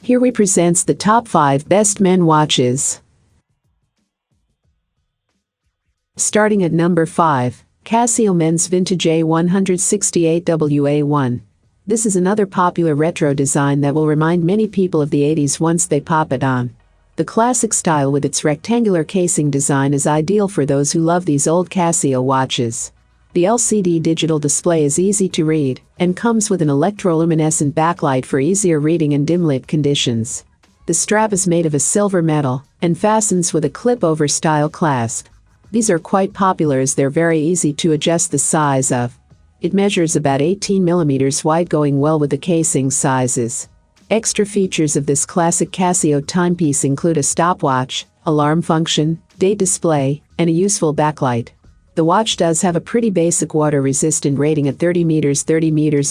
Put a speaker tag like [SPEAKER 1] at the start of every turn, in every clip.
[SPEAKER 1] Here we presents the top 5 best men watches. Starting at number 5, Casio Men's Vintage A168WA1. This is another popular retro design that will remind many people of the 80s once they pop it on. The classic style with its rectangular casing design is ideal for those who love these old Casio watches. The LCD digital display is easy to read and comes with an electroluminescent backlight for easier reading in dim-lit conditions. The strap is made of a silver metal and fastens with a clip-over style clasp. These are quite popular as they're very easy to adjust the size of. It measures about 18 mm wide, going well with the casing sizes. Extra features of this classic Casio timepiece include a stopwatch, alarm function, date display, and a useful backlight. The watch does have a pretty basic water-resistant rating at 30 meters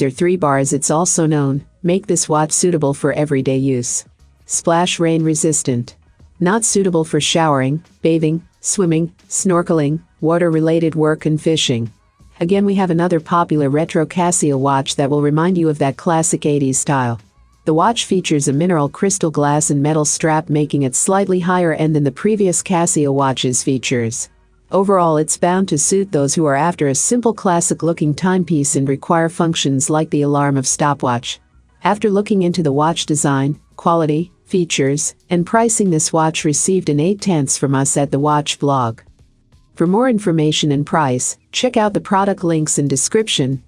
[SPEAKER 1] or 3 bars. It's also known, make this watch suitable for everyday use. Splash rain resistant. Not suitable for showering, bathing, swimming, snorkeling, water-related work and fishing. Again, we have another popular retro Casio watch that will remind you of that classic 80s style. The watch features a mineral crystal glass and metal strap, making it slightly higher end than the previous Casio watches features. Overall, it's bound to suit those who are after a simple classic-looking timepiece and require functions like the alarm of stopwatch. After looking into the watch design, quality, features, and pricing, this watch received an 8/10 from us at the Watch blog. For more information and price, check out the product links in description.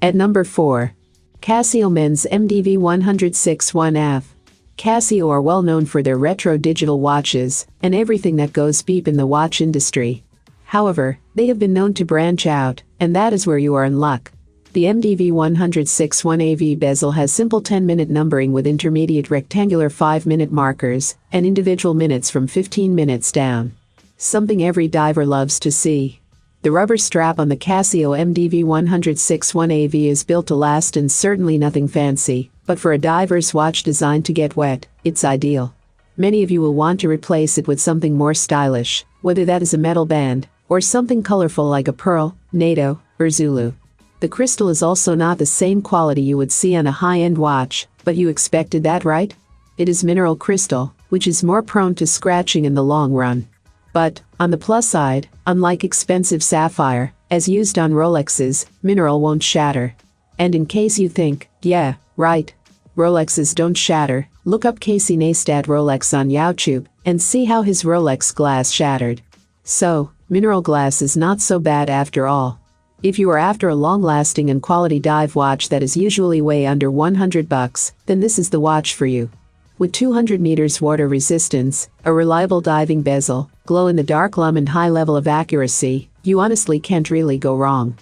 [SPEAKER 1] At number 4. Casio Men's MDV-106-1F. Casio are well known for their retro digital watches and everything that goes beep in the watch industry. However, they have been known to branch out, and that is where you are in luck. The MDV-106-1AV bezel has simple 10-minute numbering with intermediate rectangular 5-minute markers and individual minutes from 15 minutes down. Something every diver loves to see. The rubber strap on the Casio MDV-106-1AV is built to last and certainly nothing fancy, but for a diver's watch designed to get wet, it's ideal. Many of you will want to replace it with something more stylish, whether that is a metal band or something colorful like a pearl, NATO, or Zulu. The crystal is also not the same quality you would see on a high-end watch, but you expected that, right? It is mineral crystal, which is more prone to scratching in the long run. But, on the plus side, unlike expensive sapphire, as used on Rolexes, mineral won't shatter. And in case you think, yeah, right, Rolexes don't shatter, look up Casey Neistat Rolex on YouTube and see how his Rolex glass shattered. So, mineral glass is not so bad after all. If you are after a long-lasting and quality dive watch that is usually way under $100, then this is the watch for you. With 200 meters water resistance, a reliable diving bezel, glow-in-the-dark lum and high level of accuracy, you honestly can't really go wrong.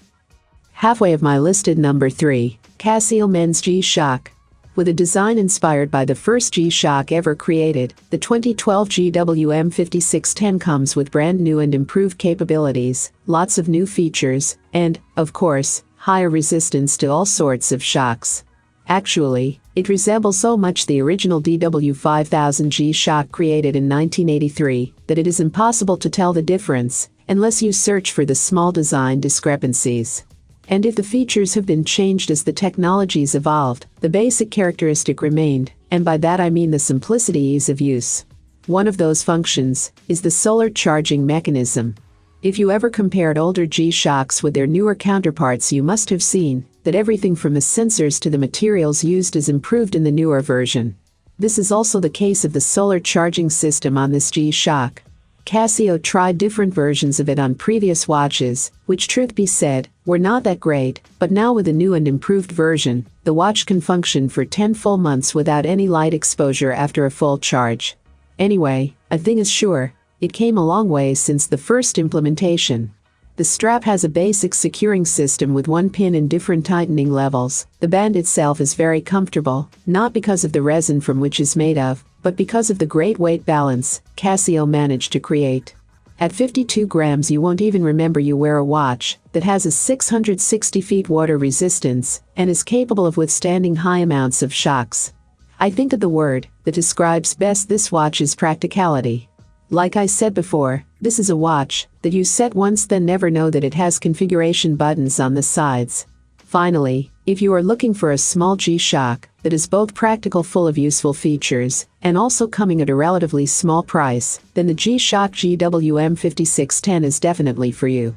[SPEAKER 1] Halfway of my listed number 3, Casio Men's G-Shock. With a design inspired by the first G-Shock ever created, the 2012 GWM5610 comes with brand new and improved capabilities, lots of new features, and, of course, higher resistance to all sorts of shocks. Actually, it resembles so much the original DW5000 G-Shock created in 1983 that it is impossible to tell the difference unless you search for the small design discrepancies. And if the features have been changed as the technologies evolved, the basic characteristic remained, and by that I mean the simplicity, ease of use. One of those functions is the solar charging mechanism. If you ever compared older G-Shocks with their newer counterparts, you must have seen that everything from the sensors to the materials used is improved in the newer version. This is also the case of the solar charging system on this G-Shock. Casio tried different versions of it on previous watches, which, truth be said, were not that great, but now with a new and improved version, the watch can function for 10 full months without any light exposure after a full charge. Anyway, a thing is sure, it came a long way since the first implementation. The strap has a basic securing system with one pin in different tightening levels. The band itself is very comfortable, not because of the resin from which it's made of, but because of the great weight balance Casio managed to create. At 52 grams, you won't even remember you wear a watch that has a 660 feet water resistance and is capable of withstanding high amounts of shocks. I think that the word that describes best this watch is practicality. Like I said before, this is a watch that you set once then never know that it has configuration buttons on the sides. Finally, if you are looking for a small G-Shock that is both practical, full of useful features, and also coming at a relatively small price, then the G-Shock GWM5610 is definitely for you.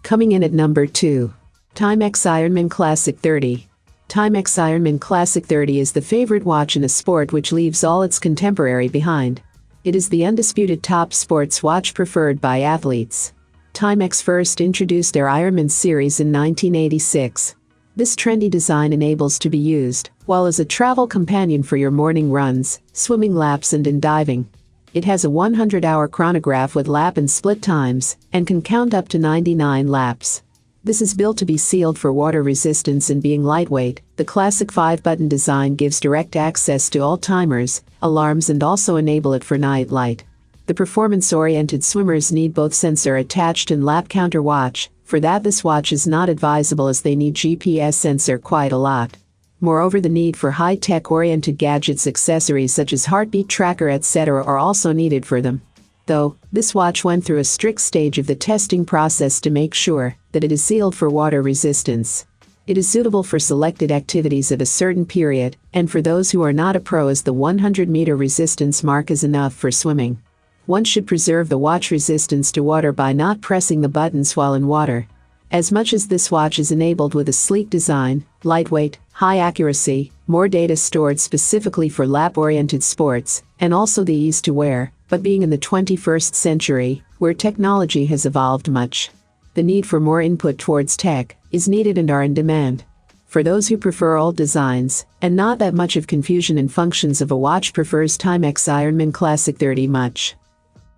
[SPEAKER 1] Coming in at number 2. Timex Ironman Classic 30. Timex Ironman Classic 30 is the favorite watch in a sport which leaves all its contemporary behind. It is the undisputed top sports watch preferred by athletes. Timex first introduced their Ironman series in 1986. This trendy design enables to be used while as a travel companion for your morning runs, swimming laps and in diving. It has a 100-hour chronograph with lap and split times and can count up to 99 laps. This is built to be sealed for water resistance and being lightweight. The classic 5-button design gives direct access to all timers, alarms and also enable it for night light. The performance-oriented swimmers need both sensor-attached and lap counter watch. For that, this watch is not advisable as they need GPS sensor quite a lot. Moreover, the need for high-tech oriented gadgets, accessories such as heartbeat tracker etc. are also needed for them. Though, this watch went through a strict stage of the testing process to make sure that it is sealed for water resistance. It is suitable for selected activities of a certain period, and for those who are not a pro, as the 100-meter resistance mark is enough for swimming. One should preserve the watch resistance to water by not pressing the buttons while in water. As much as this watch is enabled with a sleek design, lightweight, high accuracy, more data stored specifically for lap-oriented sports, and also the ease to wear, but being in the 21st century, where technology has evolved much, the need for more input towards tech is needed and are in demand. For those who prefer old designs, and not that much of confusion in functions of a watch, prefers Timex Ironman Classic 30 much.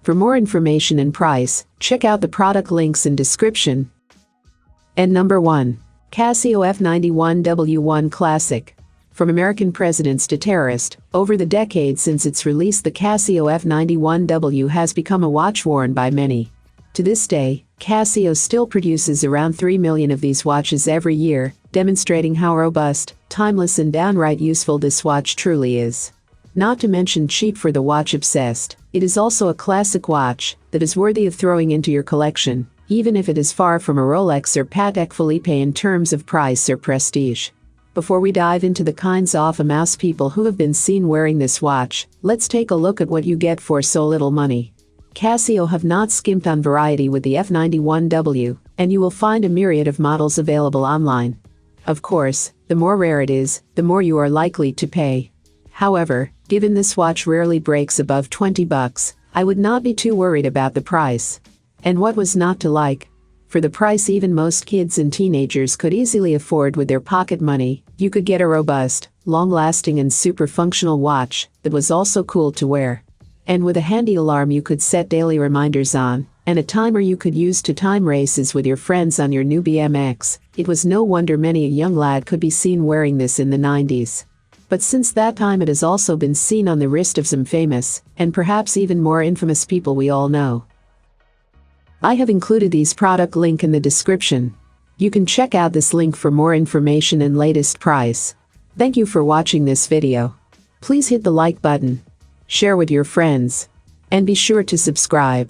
[SPEAKER 1] For more information and price, check out the product links in description. And number 1. Casio F91W1 Classic. From American presidents to terrorists, over the decades since its release, the Casio F91W has become a watch worn by many. To this day, Casio still produces around 3 million of these watches every year, demonstrating how robust, timeless and downright useful this watch truly is. Not to mention cheap for the watch obsessed, it is also a classic watch that is worthy of throwing into your collection, even if it is far from a Rolex or Patek Philippe in terms of price or prestige. Before we dive into the kinds of mouse people who have been seen wearing this watch, let's take a look at what you get for so little money. Casio have not skimped on variety with the F91W, and you will find a myriad of models available online. Of course, the more rare it is, the more you are likely to pay. However, given this watch rarely breaks above $20, I would not be too worried about the price. And what was not to like? For the price even most kids and teenagers could easily afford with their pocket money, you could get a robust, long-lasting and super functional watch that was also cool to wear. And with a handy alarm you could set daily reminders on, and a timer you could use to time races with your friends on your new BMX, it was no wonder many a young lad could be seen wearing this in the 90s. But since that time it has also been seen on the wrist of some famous, and perhaps even more infamous people we all know. I have included these product link in the description. You can check out this link for more information and latest price. Thank you for watching this video. Please hit the like button, share with your friends, and be sure to subscribe.